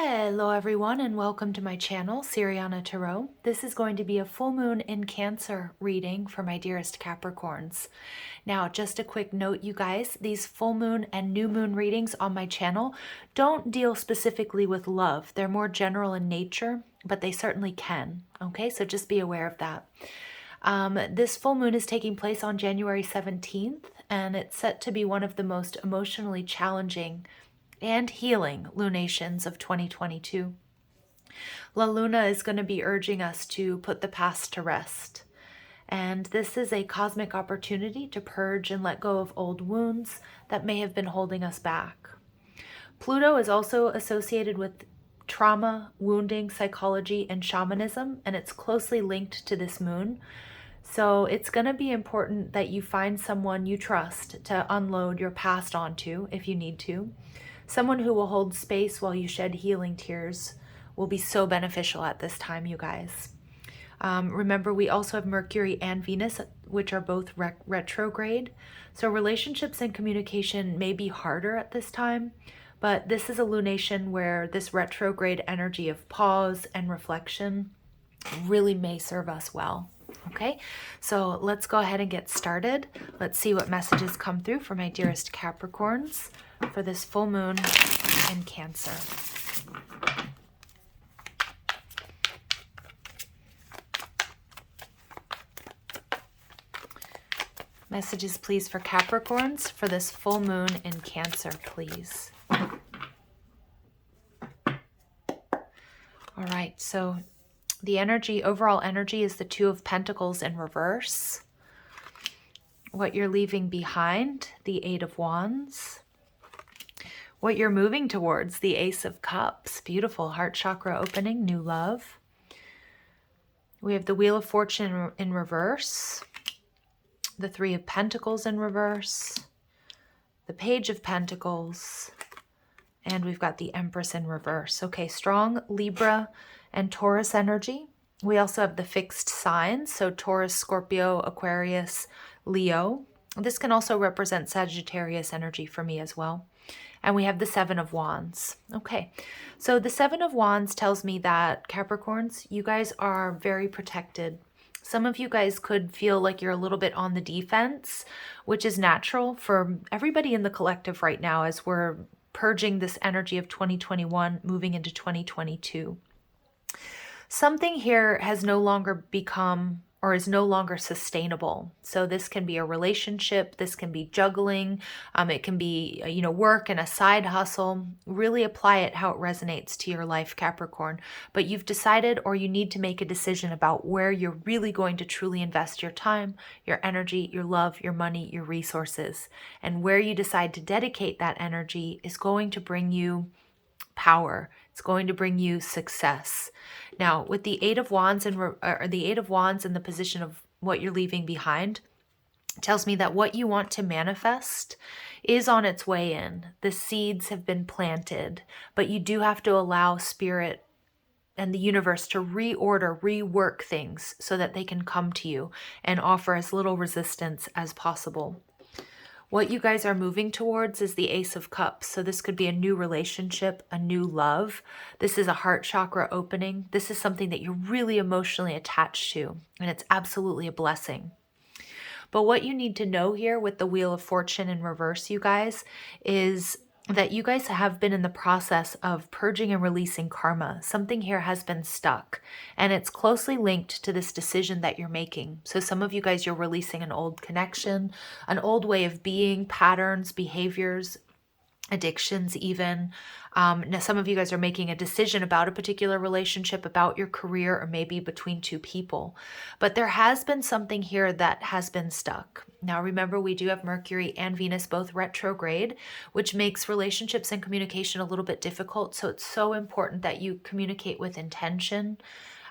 Hello everyone and welcome to my channel, Siriana Tarot. This is going to be a full moon in Cancer reading for my dearest Capricorns. Now, just a quick note, you guys, these full moon and new moon readings on my channel don't deal specifically with love. They're more general in nature, but they certainly can. Okay, so just be aware of that. This full moon is taking place on January 17th, and it's set to be one of the most emotionally challenging and healing lunations of 2022. La Luna is going to be urging us to put the past to rest. And this is a cosmic opportunity to purge and let go of old wounds that may have been holding us back. Pluto is also associated with trauma, wounding, psychology, and shamanism, and it's closely linked to this moon. So it's going to be important that you find someone you trust to unload your past onto if you need to. Someone who will hold space while you shed healing tears will be so beneficial at this time, you guys. Remember, we also have Mercury and Venus, which are both retrograde. So relationships and communication may be harder at this time, but this is a lunation where this retrograde energy of pause and reflection really may serve us well. Okay, so let's go ahead and get started. Let's see what messages come through for my dearest Capricorns for this full moon in Cancer. Messages, please, for Capricorns for this full moon in Cancer, please. All right, so the energy, overall energy, is the Two of Pentacles in reverse. What you're leaving behind, the Eight of Wands. What you're moving towards, the Ace of Cups. Beautiful heart chakra opening, new love. We have the Wheel of Fortune in reverse. The Three of Pentacles in reverse. The Page of Pentacles. And we've got the Empress in reverse. Okay, strong Libra and Taurus energy. We also have the fixed signs, so Taurus, Scorpio, Aquarius, Leo. This can also represent Sagittarius energy for me as well. And we have the Seven of Wands. Okay, so the Seven of Wands tells me that Capricorns, you guys are very protected. Some of you guys could feel like you're a little bit on the defense, which is natural for everybody in the collective right now as we're purging this energy of 2021, moving into 2022. Something here has no longer become or is no longer sustainable. So this can be a relationship, this can be juggling, it can be, work and a side hustle. Really apply it how it resonates to your life, Capricorn. But you've decided, or you need to make a decision about where you're really going to truly invest your time, your energy, your love, your money, your resources. And where you decide to dedicate that energy is going to bring you power. It's going to bring you success. Now, with the Eight of Wands and the Eight of Wands in the position of what you're leaving behind, tells me that what you want to manifest is on its way in. The seeds have been planted, but you do have to allow spirit and the universe to rework things so that they can come to you and offer as little resistance as possible. What you guys are moving towards is the Ace of Cups. So this could be a new relationship, a new love. This is a heart chakra opening. This is something that you're really emotionally attached to, and it's absolutely a blessing. But what you need to know here with the Wheel of Fortune in reverse, you guys, is that you guys have been in the process of purging and releasing karma. Something here has been stuck, and it's closely linked to this decision that you're making. So some of you guys, you're releasing an old connection, an old way of being, patterns, behaviors, addictions even. Now some of you guys are making a decision about a particular relationship, about your career, or maybe between two people. But there has been something here that has been stuck. Now remember, we do have Mercury and Venus both retrograde, which makes relationships and communication a little bit difficult. So it's so important that you communicate with intention.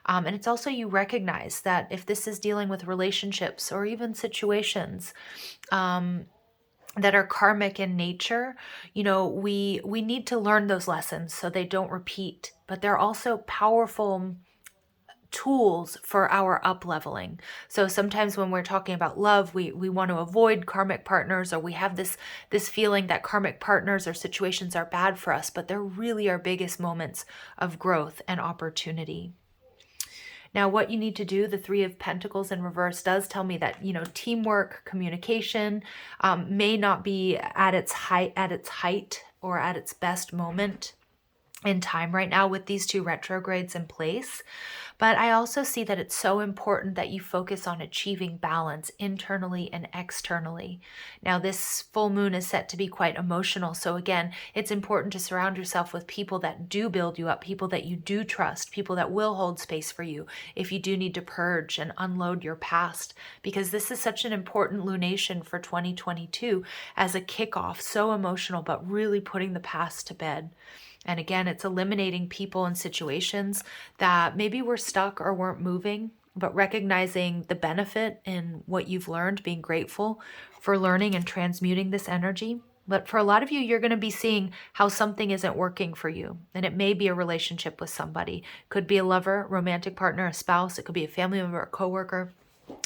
And it's also you recognize that if this is dealing with relationships or even situations, that are karmic in nature, we need to learn those lessons so they don't repeat. But they're also powerful tools for our up-leveling. So sometimes when we're talking about love, we want to avoid karmic partners, or we have this feeling that karmic partners or situations are bad for us, but they're really our biggest moments of growth and opportunity. Now, what you need to do, the Three of Pentacles in reverse does tell me that, teamwork, communication may not be at its height or at its best moment in time right now with these two retrogrades in place. But I also see that it's so important that you focus on achieving balance internally and externally. Now, this full moon is set to be quite emotional. So again, it's important to surround yourself with people that do build you up, people that you do trust, people that will hold space for you if you do need to purge and unload your past, because this is such an important lunation for 2022 as a kickoff. So emotional, but really putting the past to bed. And again, it's eliminating people and situations that maybe were stuck or weren't moving, but recognizing the benefit in what you've learned, being grateful for learning and transmuting this energy. But for a lot of you, you're going to be seeing how something isn't working for you. And it may be a relationship with somebody. Could be a lover, romantic partner, a spouse. It could be a family member, a coworker.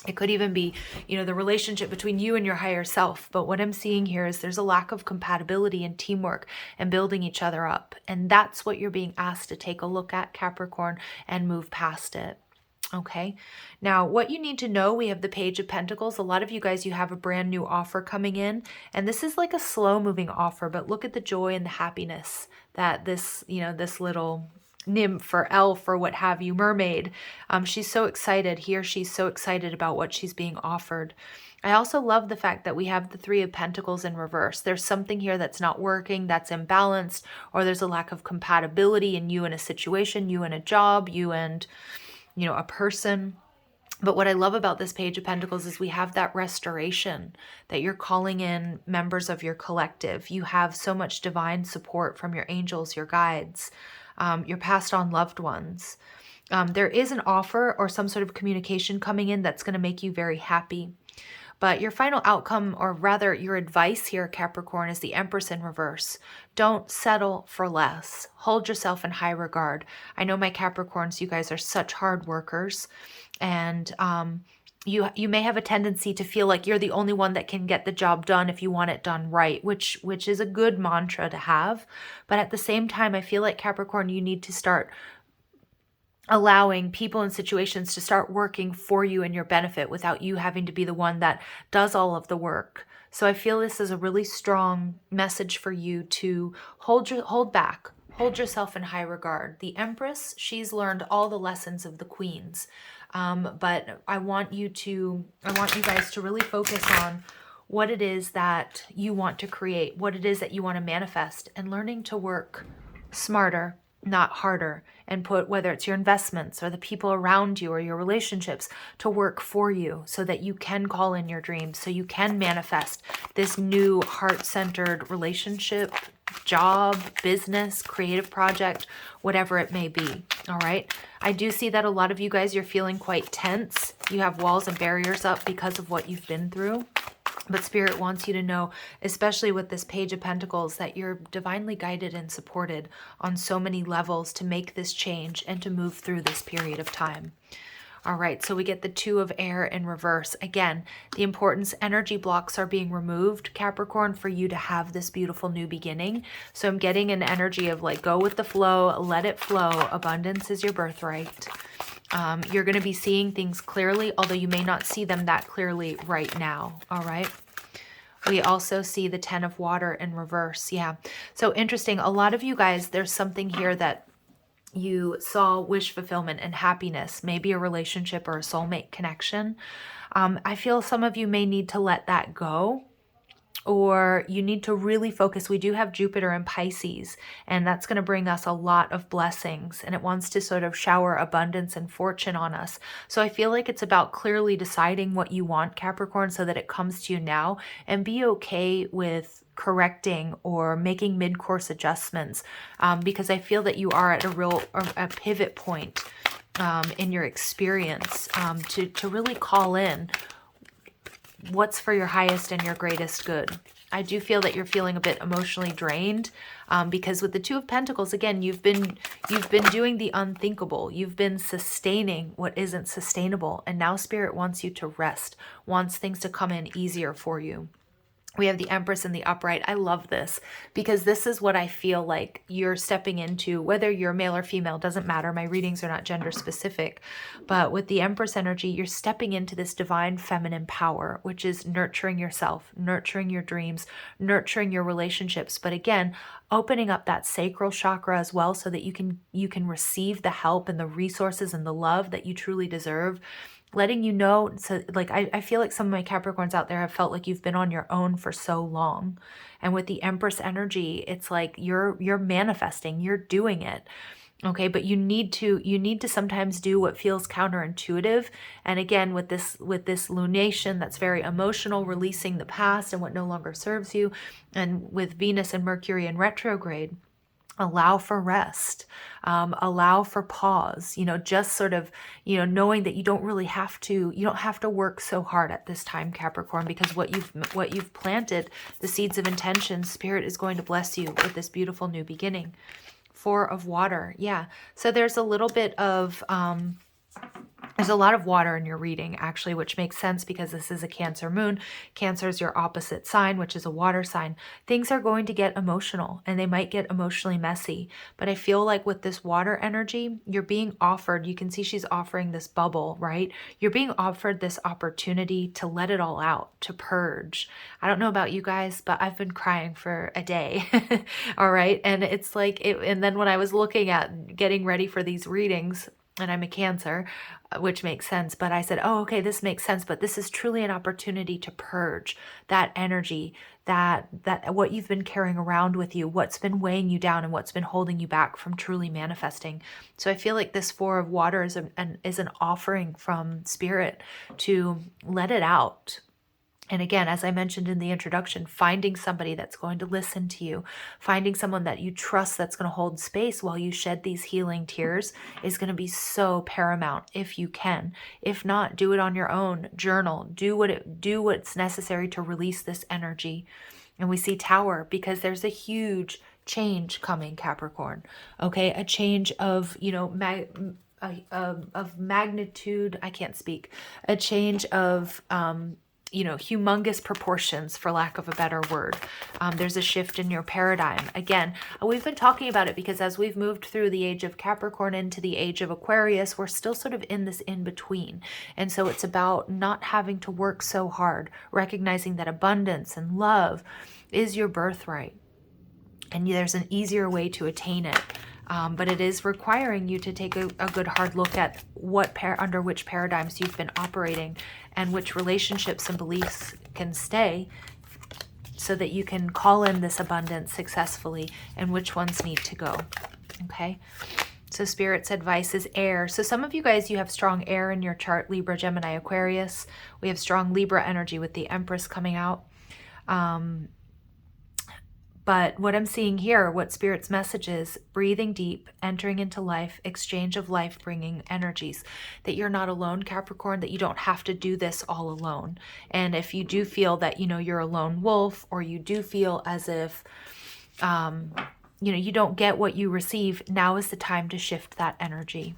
It could even be, the relationship between you and your higher self. But what I'm seeing here is there's a lack of compatibility and teamwork and building each other up. And that's what you're being asked to take a look at, Capricorn, and move past it. Okay. Now, what you need to know, we have the Page of Pentacles. A lot of you guys, you have a brand new offer coming in. And this is like a slow moving offer, but look at the joy and the happiness that this, this little nymph or elf or what have you, mermaid, she's so excited here. She's so excited about what she's being offered. I also love the fact that we have the Three of Pentacles in reverse. There's something here that's not working, that's imbalanced, or there's a lack of compatibility in you in a situation, you in a job, you and, a person. But what I love about this Page of Pentacles is we have that restoration, that you're calling in members of your collective. You have so much divine support from your angels, your guides, your passed on loved ones. There is an offer or some sort of communication coming in that's going to make you very happy. But your final outcome, or rather your advice here, Capricorn, is the Empress in reverse. Don't settle for less. Hold yourself in high regard. I know my Capricorns, you guys are such hard workers, and you may have a tendency to feel like you're the only one that can get the job done if you want it done right, which is a good mantra to have. But at the same time, I feel like, Capricorn, you need to start allowing people and situations to start working for you and your benefit without you having to be the one that does all of the work. So I feel this is a really strong message for you to hold back. Hold yourself in high regard. The Empress, she's learned all the lessons of the queens. But I want you guys to really focus on what it is that you want to create, what it is that you want to manifest, and learning to work smarter, not harder, and put, whether it's your investments or the people around you or your relationships, to work for you so that you can call in your dreams, so you can manifest this new heart-centered relationship, job, business, creative project, whatever it may be. All right. I do see that a lot of you guys, you're feeling quite tense. You have walls and barriers up because of what you've been through. But Spirit wants you to know, especially with this Page of Pentacles, that you're divinely guided and supported on so many levels to make this change and to move through this period of time. All right, so we get the Two of Air in reverse. Again, the importance, energy blocks are being removed, Capricorn, for you to have this beautiful new beginning. So I'm getting an energy of like, go with the flow, let it flow. Abundance is your birthright. You're going to be seeing things clearly, although you may not see them that clearly right now. All right. We also see the Ten of Water in reverse. Yeah. So interesting. A lot of you guys, there's something here that you saw wish fulfillment and happiness, maybe a relationship or a soulmate connection. I feel some of you may need to let that go, or you need to really focus. We do have Jupiter in Pisces, and that's going to bring us a lot of blessings, and it wants to sort of shower abundance and fortune on us. So I feel like it's about clearly deciding what you want, Capricorn, so that it comes to you now, and be okay with correcting or making mid-course adjustments, because I feel that you are at a pivot point in your experience, to really call in what's for your highest and your greatest good. I do feel that you're feeling a bit emotionally drained, because with the Two of Pentacles, again, you've been doing the unthinkable. You've been sustaining what isn't sustainable. And now Spirit wants you to rest, wants things to come in easier for you. We have the Empress in the upright. I love this because this is what I feel like you're stepping into, whether you're male or female, doesn't matter. My readings are not gender specific, but with the Empress energy, you're stepping into this divine feminine power, which is nurturing yourself, nurturing your dreams, nurturing your relationships. But again, opening up that sacral chakra as well so that you can receive the help and the resources and the love that you truly deserve. Letting you know, so like I feel like some of my Capricorns out there have felt like you've been on your own for so long. And with the Empress energy, it's like you're manifesting, you're doing it. Okay, but you need to sometimes do what feels counterintuitive. And again, with this lunation that's very emotional, releasing the past and what no longer serves you, and with Venus and Mercury in retrograde, allow for rest, allow for pause, just sort of, knowing that you don't have to work so hard at this time, Capricorn, because what you've planted, the seeds of intention, Spirit is going to bless you with this beautiful new beginning. Four of water. Yeah. So there's a little bit of, there's a lot of water in your reading, actually, which makes sense because this is a Cancer moon. Cancer is your opposite sign, which is a water sign. Things are going to get emotional and they might get emotionally messy. But I feel like with this water energy, you're being offered, you can see she's offering this bubble, right? You're being offered this opportunity to let it all out, to purge. I don't know about you guys, but I've been crying for a day. All right. And it's like, and then when I was looking at getting ready for these readings, and I'm a Cancer, which makes sense. But I said, oh, okay, this makes sense. But this is truly an opportunity to purge that energy, that what you've been carrying around with you, what's been weighing you down and what's been holding you back from truly manifesting. So I feel like this Four of Water is an offering from Spirit to let it out. And again, as I mentioned in the introduction, finding somebody that's going to listen to you, finding someone that you trust that's going to hold space while you shed these healing tears is going to be so paramount if you can. If not, do it on your own. Journal. Do what's necessary to release this energy. And we see Tower because there's a huge change coming, Capricorn. Okay, a change of, of magnitude. I can't speak. A change of humongous proportions, for lack of a better word. There's a shift in your paradigm. Again, we've been talking about it because as we've moved through the age of Capricorn into the age of Aquarius, we're still sort of in this in-between. And so it's about not having to work so hard, recognizing that abundance and love is your birthright. And there's an easier way to attain it. But it is requiring you to take a good hard look at under which paradigms you've been operating and which relationships and beliefs can stay so that you can call in this abundance successfully and which ones need to go. Okay. So Spirit's advice is air. So some of you guys, you have strong air in your chart, Libra, Gemini, Aquarius. We have strong Libra energy with the Empress coming out. But what I'm seeing here, what Spirit's message is, breathing deep, entering into life, exchange of life-bringing energies, that you're not alone, Capricorn, that you don't have to do this all alone. And if you do feel that, you're a lone wolf, or you do feel as if, you don't get what you receive, now is the time to shift that energy.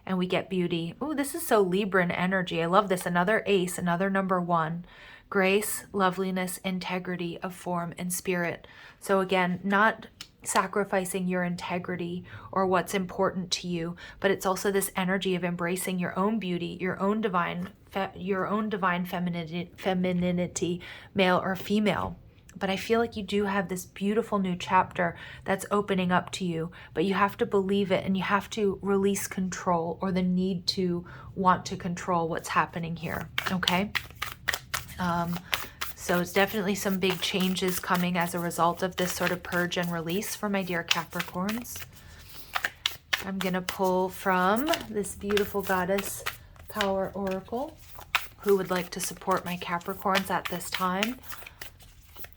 And we get beauty. Oh, this is so Libran energy. I love this. Another ace, another number 1. Grace, loveliness, integrity of form and spirit. So again, not sacrificing your integrity or what's important to you, but it's also this energy of embracing your own beauty, your own divine femininity, male or female. But I feel like you do have this beautiful new chapter that's opening up to you, but you have to believe it and you have to release control or the need to want to control what's happening here. Okay. So it's definitely some big changes coming as a result of this sort of purge and release for my dear Capricorns. I'm going to pull from this beautiful goddess power oracle. Who would like to support my Capricorns at this time?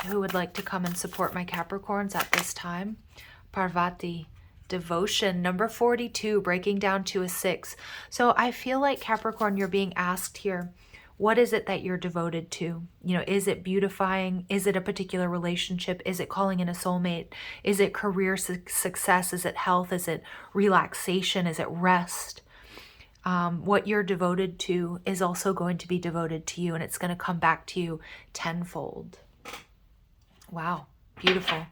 Who would like to come and support my Capricorns at this time? Parvati. Devotion, number 42, breaking down to a 6. So I feel like Capricorn, you're being asked here, What is it that you're devoted to? You know, is it beautifying? Is it a particular relationship? Is it calling in a soulmate? Is it career success? Is it health? Is it relaxation? Is it rest? What you're devoted to is also going to be devoted to you, and it's going to come back to you tenfold. Wow, beautiful.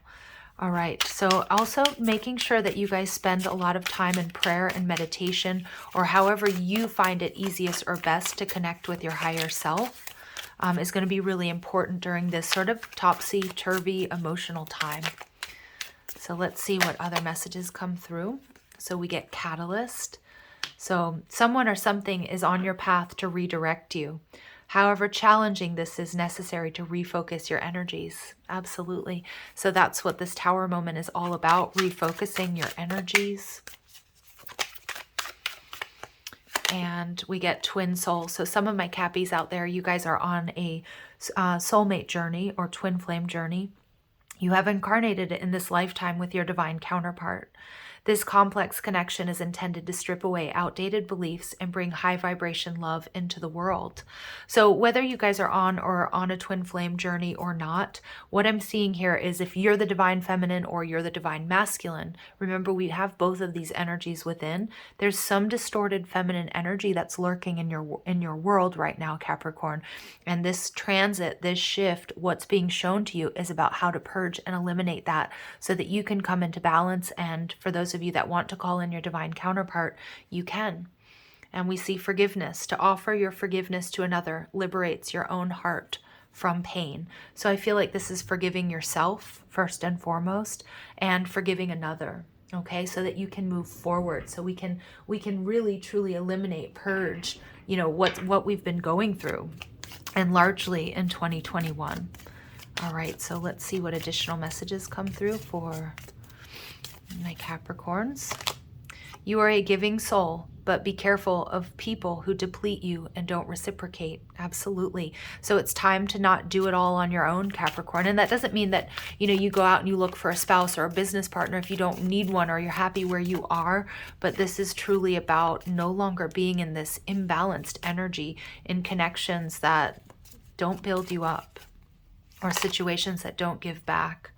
All right, so also making sure that you guys spend a lot of time in prayer and meditation, or however you find it easiest or best to connect with your higher self, is going to be really important during this sort of topsy-turvy emotional time. So let's see what other messages come through. So we get catalyst. So someone or something is on your path to redirect you. However challenging this is necessary to refocus your energies. Absolutely. So that's what this Tower moment is all about, refocusing your energies. And we get twin soul. So some of my Cappies out there, you guys are on a soulmate journey or twin flame journey. You have incarnated in this lifetime with your divine counterpart. This complex connection is intended to strip away outdated beliefs and bring high vibration love into the world. So whether you guys are on a twin flame journey or not, what I'm seeing here is if you're the divine feminine or you're the divine masculine, remember we have both of these energies within. There's some distorted feminine energy that's lurking in your world right now, Capricorn. And this transit, this shift, what's being shown to you is about how to purge and eliminate that so that you can come into balance. And for those of you that want to call in your divine counterpart, you can. And we see forgiveness. To offer your forgiveness to another liberates your own heart from pain. So I feel like this is forgiving yourself first and foremost, and forgiving another. Okay, so that you can move forward. So we can really truly eliminate, purge, you know, what we've been going through, and largely in 2021. All right, so let's see what additional messages come through for my Capricorns. You are a giving soul, but be careful of people who deplete you and don't reciprocate. Absolutely. So it's time to not do it all on your own, Capricorn. And that doesn't mean that, you know, you go out and you look for a spouse or a business partner if you don't need one or you're happy where you are. But this is truly about no longer being in this imbalanced energy in connections that don't build you up or situations that don't give back.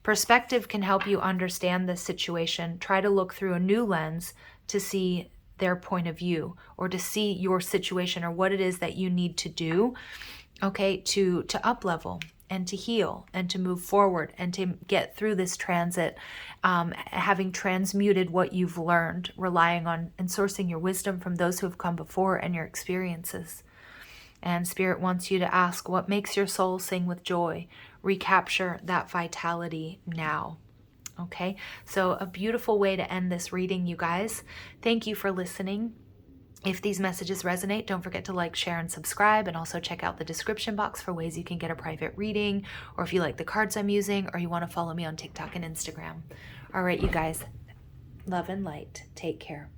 Perspective can help you understand this situation. Try to look through a new lens to see their point of view, or to see your situation or what it is that you need to do, okay, to up level and to heal and to move forward and to get through this transit, having transmuted what you've learned, relying on and sourcing your wisdom from those who have come before and your experiences. And Spirit wants you to ask, what makes your soul sing with joy? Recapture that vitality now. Okay, so a beautiful way to end this reading, you guys. Thank you for listening. If these messages resonate, don't forget to like, share, and subscribe, and also check out the description box for ways you can get a private reading, or if you like the cards I'm using, or you want to follow me on TikTok and Instagram. All right, you guys, love and light. Take care.